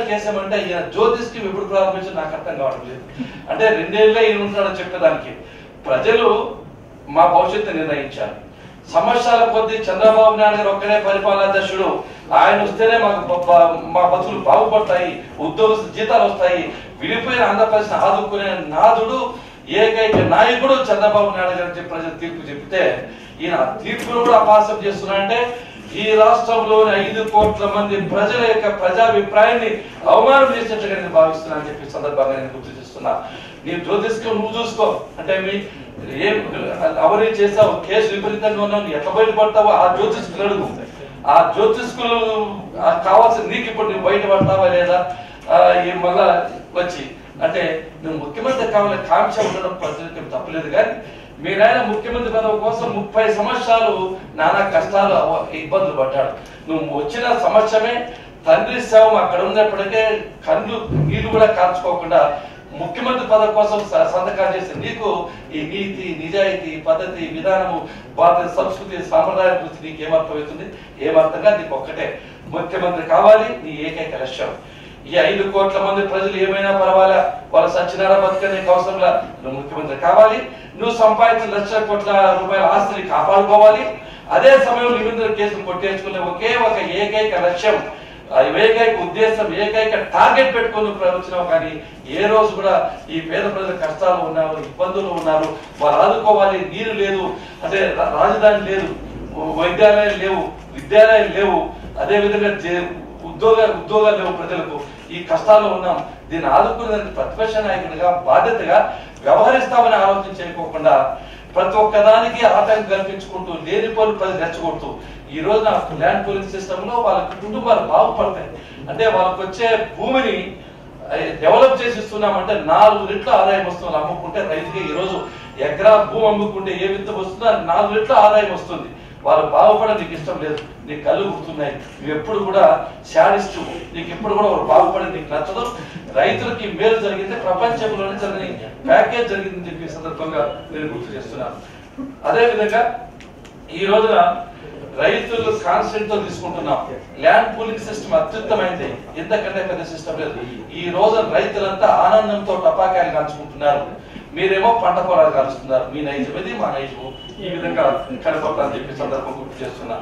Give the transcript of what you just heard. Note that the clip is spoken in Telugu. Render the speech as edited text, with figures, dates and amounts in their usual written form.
కేసేమంటే ఈయన జ్యోతిష్ కి ఎప్పుడు ప్రారంభించి నాకు అర్థం కావడం లేదు. అంటే 2 ఏళ్ళే ఈయన ఉంటాడని చెప్పేదానికి ప్రజలు మా భవిష్యత్తు నిర్ణయించారు. సంవత్సరాల కొద్దీ చంద్రబాబు నాయుడు గారు ఒక్కడే పరిపాలనాధ్యక్షుడు, ఆయన వస్తేనే మా బతుకులు బాగుపడతాయి, ఉద్యోగ జీతాలు వస్తాయి, విడిపోయిన ఆంధ్రప్రదేశ్ ఆదుకునే నాదుడు ఏకైక నాయకుడు చంద్రబాబు నాయుడు గారు ప్రజలు తీర్పు చెప్తే ఈయన తీర్పును కూడా అపాసం చేస్తున్నారంటే ఈ రాష్ట్రంలోని 5 కోట్ల మంది ప్రజల యొక్క ప్రజాభిప్రాయాన్ని అవమానం చేసినట్లుగా నేను భావిస్తున్నానని చెప్పి సందర్భంగా నేను గుర్తు చేస్తున్నా. నీ జ్యోతిష్కం నువ్వు చూసుకో అంటే మీ ఏం అవరీ చేసావు, కేసు విపరీతంగా ఉన్నావు, ఎట్లా బయటపడతావో ఆ జ్యోతిష్కులు అడుగు. ఆ జ్యోతిష్కులు కావాల్సింది నీకు ఇప్పుడు నువ్వు బయటపడతావా లేదా మళ్ళా వచ్చి అంటే నువ్వు ముఖ్యమంత్రి కావాలని కాంక్ష ఉండడం ప్రజలకు తప్పలేదు. కానీ మీరాయన ముఖ్యమంత్రి పదవి కోసం 30 సంవత్సరాలు నానా కష్టాలు ఇబ్బందులు పడ్డాడు. నువ్వు వచ్చిన సంవత్సరమే తండ్రి శవం అక్కడ ఉన్నప్పటికే కళ్ళు నీళ్లు కూడా కార్చుకోకుండా ముఖ్యమంత్రి పదవి కోసం సంతకాలు చేసి నీకు ఈ నీతి నిజాయితీ పద్ధతి విధానము భారత సంస్కృతి సాంప్రదాయం గురించి నీకు ఏమర్థమవుతుంది? ఏమర్థంగా నీకు ఒక్కటే ముఖ్యమంత్రి కావాలి, నీ ఏకైక లక్ష్యం. ఈ 5 కోట్ల మంది ప్రజలు ఏమైనా పర్వాలా, వాళ్ళ సత్యనారాయణ బతుక నీకు అవసరంలా, నువ్వు ముఖ్యమంత్రి కావాలి, నువ్వు సంపాదించిన లక్షల కోట్ల రూపాయల ఆస్తిని కాపాడుకోవాలి. అదే సమయంలో నిబంధన కేసులు కొట్టేసుకునే ఒకే ఒక ఏకైక లక్ష్యం, ఏకైక ఉద్దేశం, ఏకైక టార్గెట్ పెట్టుకుని వచ్చినావు. కానీ ఏ రోజు కూడా ఈ పేద ప్రజల కష్టాలు ఉన్నారు, ఇబ్బందులు ఉన్నారు, వాళ్ళు ఆదుకోవాలి. నీరు లేదు అంటే రాజధాని లేదు, వైద్యాలయాలు లేవు, విద్యాలయాలు లేవు, అదే విధంగా ఉద్యోగాలు లేవు ప్రజలకు. ఈ కష్టాల్లో ఉన్నాం, దీన్ని ఆదుకునేదానికి ప్రతిపక్ష నాయకుడిగా బాధ్యతగా వ్యవహరిస్తామని ఆలోచన చేయకోకుండా ప్రతి ఒక్కదానికి ఆటంకం కల్పించుకుంటూ లేని పనులు ప్రజలు రెచ్చగొడుతూ ఈ రోజున ల్యాండ్ పూలింగ్ సిస్టమ్ లో వాళ్ళ కుటుంబాలు బాగుపడతాయి. అంటే వాళ్ళకి వచ్చే భూమిని డెవలప్ చేసి ఇస్తున్నామంటే 4 రెట్ల ఆదాయం వస్తుంది. అమ్ముకుంటే రైతుకి ఈ రోజు ఎకరా భూమి అమ్ముకుంటే ఏ విత్తం వస్తుందో 4 రెట్ల ఆదాయం వస్తుంది. వాళ్ళు బాగుపడే నీకు ఇష్టం లేదు, నీ కళ్ళు గుర్తున్నాయి, నువ్వు ఎప్పుడు కూడా శాడిస్టు, నీకు ఎప్పుడు కూడా బాగుపడే నీకు నచ్చదు. రైతులకి మేలు జరిగింది, ప్రపంచంలోనే జరిగిన ప్యాకేజ్ జరిగిందని చెప్పి సందర్భంగా నేను గుర్తు చేస్తున్నాను. అదే విధంగా ఈ రోజున రైతులు కాన్సెంట్ తో తీసుకుంటున్నాం. ల్యాండ్ పూలింగ్ సిస్టమ్ అత్యుత్తమైంది, ఎంతకంటే పెద్ద సిస్టమ్ లేదు. ఈ రోజు రైతులంతా ఆనందంతో టపాకాయలు కాల్చుకుంటున్నారు, మీరేమో పంట పొలాలు కాల్చుతున్నారు. మీ నైజం ఇది, మా నైజము ఈ విధంగా కనపడతారని చెప్పి సందర్భం గుర్తు చేస్తున్నా.